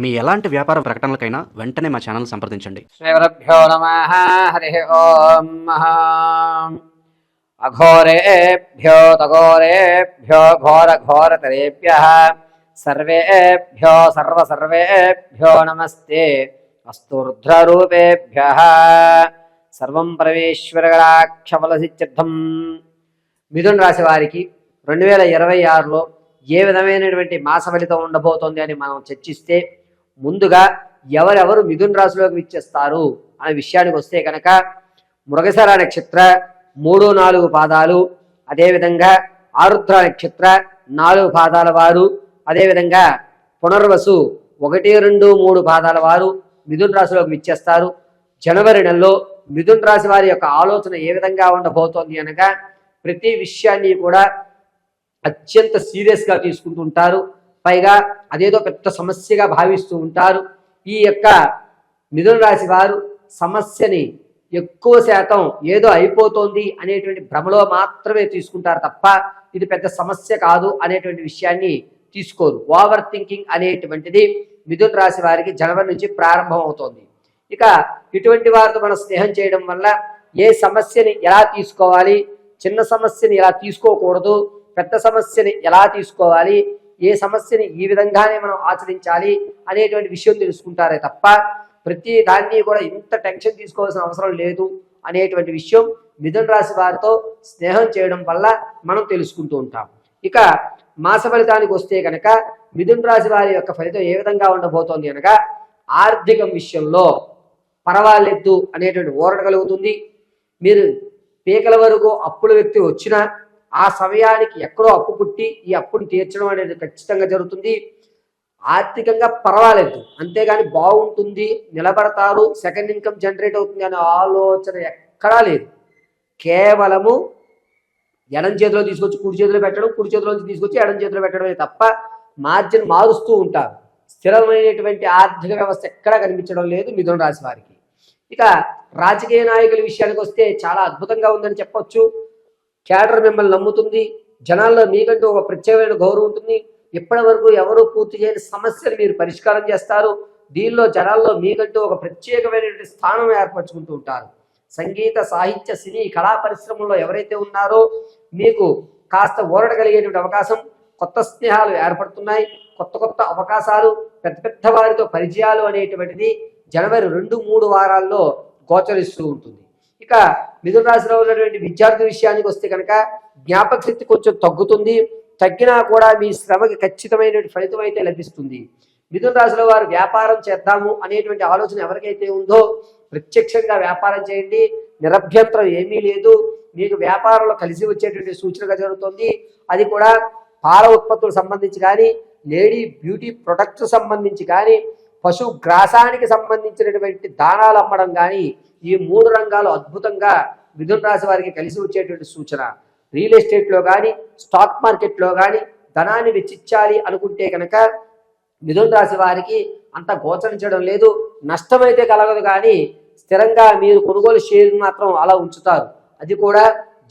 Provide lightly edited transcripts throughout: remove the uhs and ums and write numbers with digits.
మీ ఎలాంటి వ్యాపార ప్రకటనలకైనా వెంటనే మా ఛానల్ సంప్రదించండి. శ్రీగురుభ్యో నమః. హరి ఓం. అఘోరేభ్యో తఘోరేభ్యో ఘోరఘోరతరేభ్యః సర్వేభ్యో సర్వేభ్యో నమస్తే అస్తు రుద్రరూపేభ్యః. సర్వం పరమేశ్వరగణాక్షఫలసిద్ధ్యర్థం. మిథున రాశి వారికి 2026లో ఏ విధమైనటువంటి మాస ఫలితం ఉండబోతోంది అని మనం చర్చిస్తే, ముందుగా ఎవరెవరు మిథున రాశిలోకి విచ్చేస్తారు అనే విషయానికి వస్తే కనుక, మృగశిర నక్షత్ర 3-4 పాదాలు, అదేవిధంగా ఆరుద్ర నక్షత్ర 4 పాదాల వారు, అదేవిధంగా పునర్వసు 1-2-3 పాదాల వారు మిథున రాశిలోకి విచ్చేస్తారు. జనవరి నెలలో మిథున రాశి వారి యొక్క ఆలోచన ఏ విధంగా ఉండబోతోంది అనగా, ప్రతి విషయాన్ని కూడా అత్యంత సీరియస్గా తీసుకుంటూ ఉంటారు. పైగా అదేదో పెద్ద సమస్యగా భావిస్తూ ఉంటారు. ఈ యొక్క మిథున రాశి వారు సమస్యని ఎక్కువ శాతం ఏదో అయిపోతోంది అనేటువంటి భ్రమలో మాత్రమే తీసుకుంటారు తప్ప, ఇది పెద్ద సమస్య కాదు అనేటువంటి విషయాన్ని తీసుకోరు. ఓవర్ థింకింగ్ అనేటువంటిది మిథున రాశి వారికి జనవరి నుంచి ప్రారంభం అవుతోంది. ఇక ఇటువంటి వారితో మనం స్నేహం చేయడం వల్ల ఏ సమస్యని ఎలా తీసుకోవాలి, చిన్న సమస్యని ఎలా తీసుకోకూడదు, పెద్ద సమస్యని ఎలా తీసుకోవాలి, ఏ సమస్యని ఈ విధంగానే మనం ఆచరించాలి అనేటువంటి విషయం తెలుసుకుంటారే తప్ప, ప్రతి దాన్ని కూడా ఇంత టెన్షన్ తీసుకోవాల్సిన అవసరం లేదు అనేటువంటి విషయం మిథున రాశి వారితో స్నేహం చేయడం వల్ల మనం తెలుసుకుంటూ ఉంటాం. ఇక మాస ఫలితానికి వస్తే కనుక, మిథున రాశి వారి యొక్క ఫలితం ఏ విధంగా ఉండబోతోంది అనగా, ఆర్థికం విషయంలో పర్వాలేదు అనేటువంటి ఊరట కలుగుతుంది. మీరు పీకల వరకు అప్పుల వ్యక్తి వచ్చినా ఆ సమయానికి ఎక్కడో అప్పు పుట్టి ఈ అప్పుని తీర్చడం అనేది ఖచ్చితంగా జరుగుతుంది. ఆర్థికంగా పర్వాలేదు, అంతేగాని బాగుంటుంది, నిలబడతారు, సెకండ్ ఇన్కమ్ జనరేట్ అవుతుంది అనే ఆలోచన ఎక్కడా లేదు. కేవలము ఎడం చేతిలో తీసుకొచ్చి కుడి చేతిలో పెట్టడం, కుడి చేతిలో తీసుకొచ్చి ఎడం చేతిలో పెట్టడమే తప్ప మార్జిన్ మారుస్తూ ఉంటారు. స్థిరమైనటువంటి ఆర్థిక వ్యవస్థ ఎక్కడా కనిపించడం లేదు మిథున రాశి వారికి. ఇక రాజకీయ నాయకుల విషయానికి వస్తే చాలా అద్భుతంగా ఉందని చెప్పొచ్చు. క్యాడర్ మిమ్మల్ని నమ్ముతుంది, జనాల్లో మీకంటూ ఒక ప్రత్యేకమైన గౌరవం ఉంటుంది. ఇప్పటి వరకు ఎవరు పూర్తి చేయని సమస్యలు మీరు పరిష్కారం చేస్తారు. దీనిలో జనాల్లో మీకంటూ ఒక ప్రత్యేకమైనటువంటి స్థానం ఏర్పరచుకుంటూ ఉంటారు. సంగీత, సాహిత్య, సినీ, కళా పరిశ్రమల్లో ఎవరైతే ఉన్నారో మీకు కాస్త ఊరట కలిగేటువంటి అవకాశం, కొత్త స్నేహాలు ఏర్పడుతున్నాయి, కొత్త కొత్త అవకాశాలు, పెద్ద పెద్ద వారితో పరిచయాలు అనేటువంటిది జనవరి 2-3 వారాల్లో గోచరిస్తూ ఉంటుంది. ఇక మిథున రాశిలో ఉన్నటువంటి విద్యార్థి విషయానికి వస్తే కనుక, జ్ఞాపక శక్తి కొంచెం తగ్గుతుంది. తగ్గినా కూడా మీ శ్రమకి ఖచ్చితమైన ఫలితం అయితే లభిస్తుంది. మిథున రాశిలో వారు వ్యాపారం చేద్దాము అనేటువంటి ఆలోచన ఎవరికైతే ఉందో, ప్రత్యక్షంగా వ్యాపారం చేయండి, నిరభ్యంతరం ఏమీ లేదు. మీకు వ్యాపారంలో కలిసి వచ్చేటువంటి సూచనగా జరుగుతుంది. అది కూడా పాల ఉత్పత్తులకు సంబంధించి కానీ, లేడీ బ్యూటీ ప్రొడక్ట్స్ సంబంధించి కానీ, పశు గ్రాసానికి సంబంధించినటువంటి దానాలు అమ్మడం కానీ, ఈ 3 రంగాలు అద్భుతంగా మిథున రాశి వారికి కలిసి వచ్చేటువంటి సూచన. రియల్ ఎస్టేట్లో కానీ, స్టాక్ మార్కెట్లో కానీ ధనాన్ని వెచ్చించాలి అనుకుంటే కనుక మిథున రాశి వారికి అంత గోచరించడం లేదు. నష్టమైతే కలగదు, కానీ స్థిరంగా మీరు కొనుగోలు షేర్ మాత్రం అలా ఉంచుతారు. అది కూడా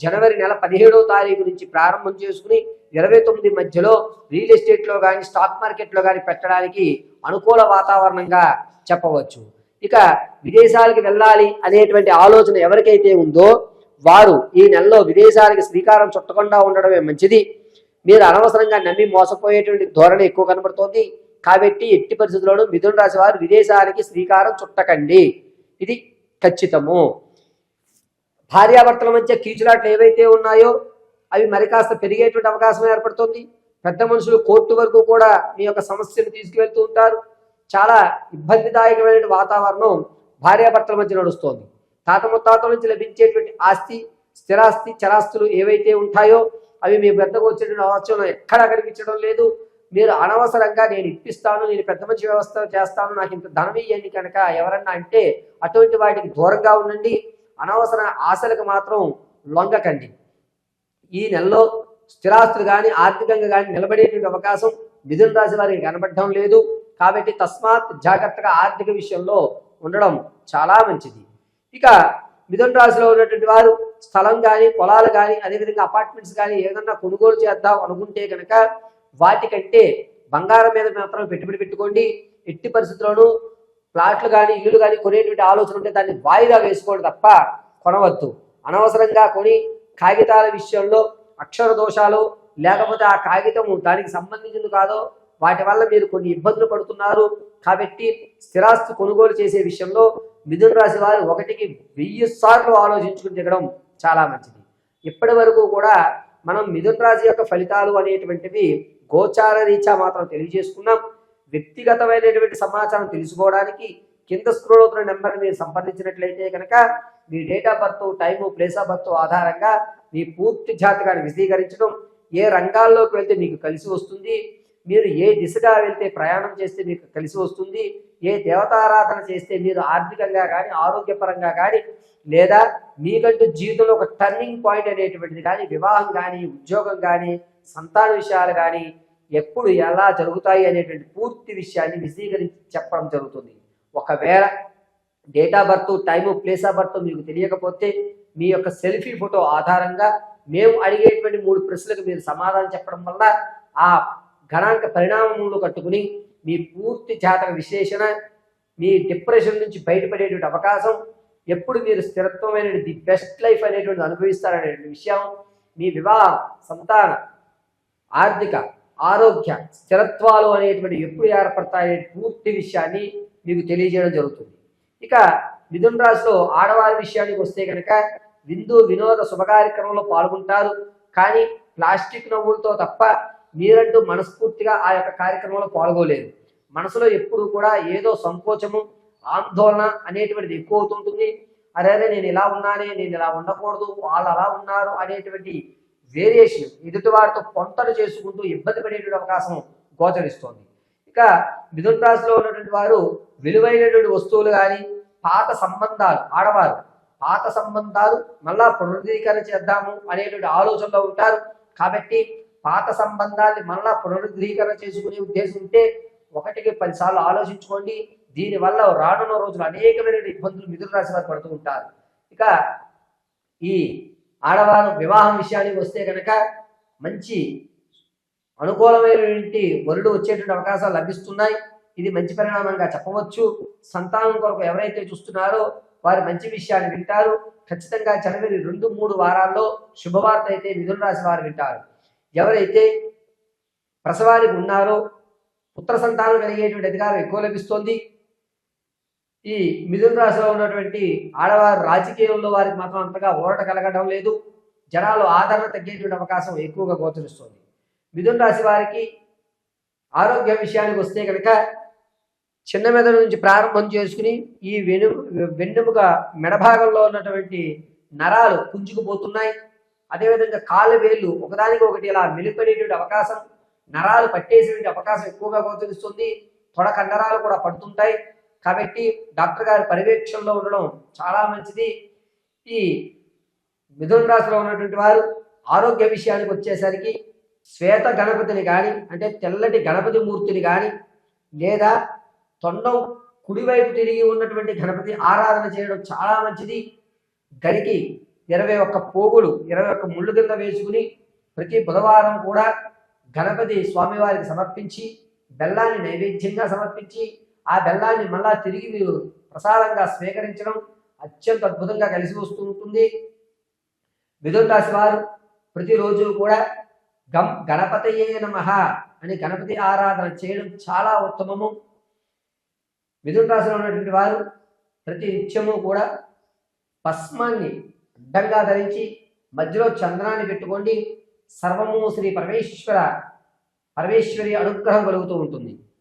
జనవరి నెల 17వ తారీఖు నుంచి ప్రారంభం చేసుకుని 29 మధ్యలో రియల్ ఎస్టేట్లో కానీ, స్టాక్ మార్కెట్లో కానీ పెట్టడానికి అనుకూల వాతావరణంగా చెప్పవచ్చు. ఇక విదేశాలకు వెళ్ళాలి అనేటువంటి ఆలోచన ఎవరికైతే ఉందో వారు ఈ నెలలో విదేశాలకు శ్రీకారం చుట్టకుండా ఉండడమే మంచిది. మీరు అనవసరంగా నమ్మి మోసపోయేటువంటి ధోరణి ఎక్కువ కనబడుతోంది. కాబట్టి ఎట్టి పరిస్థితుల్లోనూ మిథున రాశి వారు విదేశానికి శ్రీకారం చుట్టకండి, ఇది ఖచ్చితము. భార్యాభర్తల మధ్య కీచులాట్లు ఏవైతే ఉన్నాయో అవి మరి కాస్త పెరిగేటువంటి అవకాశం ఏర్పడుతుంది. పెద్ద మనుషులు కోర్టు వరకు కూడా మీ యొక్క సమస్యను తీసుకువెళ్తూ ఉంటారు. చాలా ఇబ్బందిదాయకమైన వాతావరణం భార్యాభర్తల మధ్య నడుస్తోంది. తాత ముత్తాతల నుంచి లభించేటువంటి ఆస్తి, స్థిరాస్తి, చరాస్తులు ఏవైతే ఉంటాయో అవి మీ పెద్దకు వచ్చేటువంటి ఆలోచన ఎక్కడా కనిపించడం లేదు. మీరు అనవసరంగా నేను ఇప్పిస్తాను, నేను పెద్ద మంచి వ్యవస్థ చేస్తాను, నాకు ఇంత ధనం ఇయ్యండి కనుక ఎవరన్నా అంటే అటువంటి వాటికి దూరంగా ఉండండి. అనవసర ఆశలకు మాత్రం లొంగకండి. ఈ నెలలో స్థిరాస్తులు కానీ, ఆర్థికంగా కానీ నిలబడేటువంటి అవకాశం మిథున రాశి వారికి కనబడడం లేదు. కాబట్టి తస్మాత్ జాగ్రత్తగా ఆర్థిక విషయంలో ఉండడం చాలా మంచిది. ఇక మిథున రాశిలో ఉన్నటువంటి వారు స్థలం కానీ, పొలాలు కానీ, అదేవిధంగా అపార్ట్మెంట్స్ కానీ ఏదన్నా కొనుగోలు చేద్దాం అనుకుంటే కనుక వాటికంటే బంగారం మీద మాత్రం పెట్టుబడి పెట్టుకోండి. ఎట్టి పరిస్థితుల్లోనూ ప్లాట్లు కానీ ఇల్లులు కానీ కొనేటువంటి ఆలోచన ఉంటే దాన్ని వాయిదా వేసుకోవడం తప్ప కొనవద్దు. అనవసరంగా కొని కాగితాల విషయంలో అక్షర దోషాలు లేకపోతే ఆ కాగితము దానికి సంబంధించింది కాదో వాటి వల్ల మీరు కొన్ని ఇబ్బందులు పడుతున్నారు. కాబట్టి స్థిరాస్తి కొనుగోలు చేసే విషయంలో మిథున రాశి వారు 1కి 1000 సార్లు ఆలోచించుకుని దిగడం చాలా మంచిది. ఇప్పటి వరకు కూడా మనం మిథున రాశి యొక్క ఫలితాలు అనేటువంటివి గోచార రీత్యా మాత్రం తెలియజేసుకున్నాం. వ్యక్తిగతమైనటువంటి సమాచారం తెలుసుకోవడానికి కింద స్క్రోల్ అవుతున్న నెంబర్ని మీరు సంప్రదించినట్లయితే కనుక మీ date of birth, time, place of birth ఆధారంగా మీ పూర్తి జాతకాన్ని విశదీకరించడం, ఏ రంగాల్లోకి వెళ్తే మీకు కలిసి వస్తుంది, మీరు ఏ దిశగా వెళ్తే ప్రయాణం చేస్తే మీకు కలిసి వస్తుంది, ఏ దేవతారాధన చేస్తే మీరు ఆర్థికంగా కానీ ఆరోగ్యపరంగా కానీ లేదా మీకంటూ జీవితంలో ఒక టర్నింగ్ పాయింట్ అనేటువంటిది కానీ వివాహం కానీ ఉద్యోగం కానీ సంతాన విషయాలు కానీ ఎప్పుడు ఎలా జరుగుతాయి అనేటువంటి పూర్తి విషయాన్ని విశదీకరించి చెప్పడం జరుగుతుంది. ఒకవేళ date of birth, time, place of birth మీకు తెలియకపోతే మీ యొక్క సెల్ఫీ ఫోటో ఆధారంగా మేము అడిగేటువంటి 3 ప్రశ్నలకు మీరు సమాధానం చెప్పడం వల్ల ఆ గణాంక పరిణామంలో కట్టుకుని మీ పూర్తి జాతక విశ్లేషణ, మీ డిప్రెషన్ నుంచి బయటపడేటువంటి అవకాశం, ఎప్పుడు మీరు స్థిరత్వమైన ది బెస్ట్ లైఫ్ అనేటువంటి అనుభవిస్తారనే విషయం, మీ వివాహ, సంతాన, ఆర్థిక, ఆరోగ్య స్థిరత్వాలు అనేటువంటి ఎప్పుడు ఏర్పడతాయనే పూర్తి విషయాన్ని మీకు తెలియజేయడం జరుగుతుంది. ఇక మిథున రాశిలో ఆడవారి విషయానికి వస్తే కనుక విందు వినోద శుభకార్యక్రమంలో పాల్గొంటారు. కానీ ప్లాస్టిక్ నవ్వులతో తప్ప మీరంటూ మనస్ఫూర్తిగా ఆ యొక్క కార్యక్రమంలో పాల్గొలేరు. మనసులో ఎప్పుడు కూడా ఏదో సంకోచము, ఆందోళన అనేటువంటిది ఎక్కువ అవుతుంటుంది. అరే నేను ఇలా ఉన్నానే, నేను ఇలా ఉండకూడదు, వాళ్ళు అలా ఉన్నారు అనేటువంటి వేరియేషన్ ఎదుటి వారితో పొంతలు చేసుకుంటూ ఇబ్బంది పడేటువంటి అవకాశం గోచరిస్తోంది. ఇక మిథున రాశిలో ఉన్నటువంటి వారు విలువైనటువంటి వస్తువులు కానీ పాత సంబంధాలు, ఆడవారు పాత సంబంధాలు మళ్ళా పునరుద్ధీకరణ చేద్దాము అనేటువంటి ఆలోచనలో ఉంటారు. కాబట్టి పాత సంబంధాన్ని మళ్ళా పునరుద్ధీకరణ చేసుకునే ఉద్దేశం ఉంటే 1కి 10 సార్లు ఆలోచించుకోండి. దీనివల్ల రానున్న రోజులు అనేకమైన ఇబ్బందులు మిథున రాశి వారు పడుతూ ఉంటారు. ఇక ఈ ఆడవారు వివాహం విషయానికి వస్తే కనుక మంచి అనుకూలమైనటువంటి వరుడు వచ్చేటువంటి అవకాశాలు లభిస్తున్నాయి. ఇది మంచి పరిణామంగా చెప్పవచ్చు. సంతానం కొరకు ఎవరైతే చూస్తున్నారో వారు మంచి విషయాన్ని వింటారు. ఖచ్చితంగా జనవరి 2-3 వారాల్లో శుభవార్త అయితే మిథున రాశి వారు వింటారు. ఎవరైతే ప్రసవానికి ఉన్నారో పుత్ర సంతానం కలిగేటువంటి అధికారం ఎక్కువ లభిస్తోంది. ఈ మిథున రాశిలో ఉన్నటువంటి ఆడవారు రాజకీయంలో వారికి మాత్రం అంతగా ఊరట కలగడం లేదు. జనాలు ఆదరణ తగ్గేటువంటి అవకాశం ఎక్కువగా గోచరిస్తుంది. మిథున రాశి వారికి ఆరోగ్య విషయానికి వస్తే కనుక చిన్న మెదడు నుంచి ప్రారంభం చేసుకుని ఈ వెన్నెముక మెడభాగంలో ఉన్నటువంటి నరాలు పుంజుకుపోతున్నాయి. అదేవిధంగా కాళ్ళ వేళ్ళు ఒకదానికి ఒకటి ఇలా మెలిపడేటువంటి అవకాశం, నరాలు పట్టేసేటువంటి అవకాశం ఎక్కువగా గోచరిస్తుంది. తొడ కండరాలు కూడా పడుతుంటాయి. కాబట్టి డాక్టర్ గారి పర్యవేక్షణలో ఉండడం చాలా మంచిది. ఈ మిథున రాశిలో ఉన్నటువంటి వారు ఆరోగ్య విషయానికి వచ్చేసరికి శ్వేత గణపతిని కానీ అంటే తెల్లటి గణపతి మూర్తిని కానీ లేదా తొండం కుడివైపు తిరిగి ఉన్నటువంటి గణపతి ఆరాధన చేయడం చాలా మంచిది. గరికి 21 పోగులు 21 ముళ్ళు కింద వేసుకుని ప్రతి బుధవారం కూడా గణపతి స్వామివారికి సమర్పించి బెల్లాన్ని నైవేద్యంగా సమర్పించి ఆ బెల్లాన్ని మళ్ళా తిరిగి మీరు ప్రసాదంగా స్వీకరించడం అత్యంత అద్భుతంగా కలిసి వస్తూ ఉంటుంది. మిథున రాశి వారు ప్రతిరోజు కూడా గణపతయే నమః అని గణపతి ఆరాధన చేయడం చాలా ఉత్తమము. మిథున రాశిలో ఉన్నటువంటి వారు ప్రతి నిత్యము కూడా భస్మాన్ని అడ్డంగా ధరించి మధ్యలో చంద్రాన్ని పెట్టుకోండి. సర్వము శ్రీ పరమేశ్వరి అనుగ్రహం కలుగుతూ ఉంటుంది.